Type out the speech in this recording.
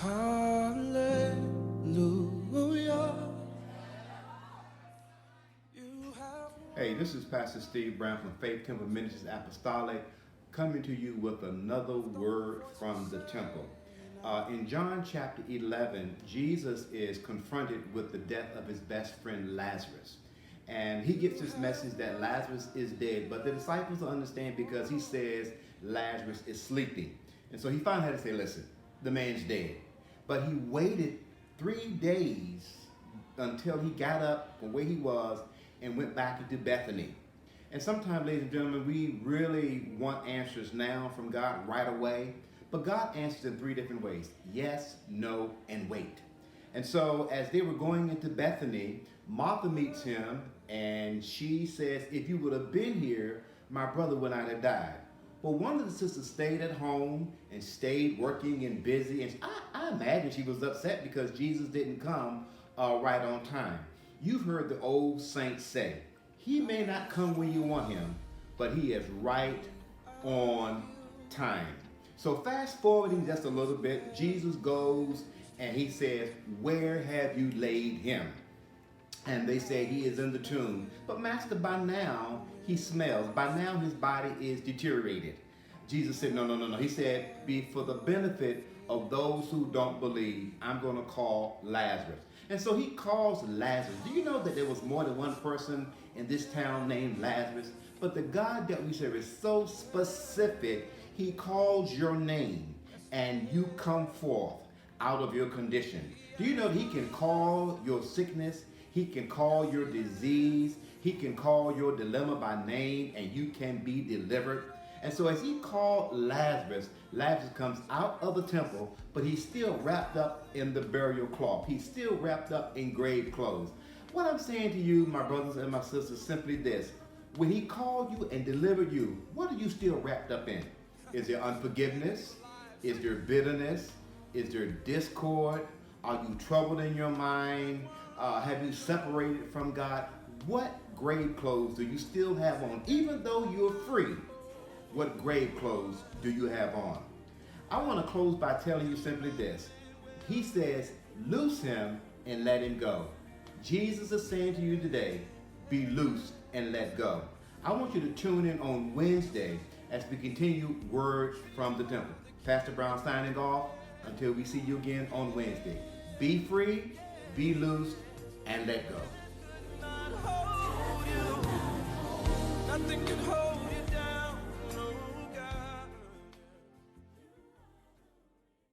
Hallelujah. Hey, this is Pastor Steve Brown from Faith Temple Ministries Apostolic, coming to you with another word from the temple. In John chapter 11, Jesus is confronted with the death of his best friend Lazarus. And he gets this message that Lazarus is dead, but the disciples don't understand because he says Lazarus is sleeping. And so he finally had to say, listen, the man's dead. But he waited 3 days until he got up from where he was and went back into Bethany. And sometimes, ladies and gentlemen, we really want answers now from God right away. But God answers in 3 different ways: yes, no, and wait. And so as they were going into Bethany, Martha meets him and she says, if you would have been here, my brother would not have died. Well, one of the sisters stayed at home and stayed working and busy. And I imagine she was upset because Jesus didn't come right on time. You've heard the old saints say, he may not come when you want him, but he is right on time. So fast forwarding just a little bit, Jesus goes and he says, where have you laid him? And they say he is in the tomb. But master, by now he smells. By now his body is deteriorated. Jesus said, no. He said, be for the benefit of those who don't believe, I'm going to call Lazarus. And so he calls Lazarus. Do you know that there was more than one person in this town named Lazarus? But the God that we serve is so specific. He calls your name and you come forth out of your condition. Do you know that he can call your sickness? He can call your disease. He can call your dilemma by name and you can be delivered. And so as he called Lazarus, Lazarus comes out of the temple, but he's still wrapped up in the burial cloth. He's still wrapped up in grave clothes. What I'm saying to you, my brothers and my sisters, simply this: when he called you and delivered you, what are you still wrapped up in? Is there unforgiveness? Is there bitterness? Is there discord? Are you troubled in your mind? Have you separated from God? What grave clothes do you still have on? Even though you're free, what grave clothes do you have on? I want to close by telling you simply this. He says, loose him and let him go. Jesus is saying to you today, be loosed and let go. I want you to tune in on Wednesday as we continue Words from the Temple. Pastor Brown signing off until we see you again on Wednesday. Be free, be loosed, and let go. Nothing can hold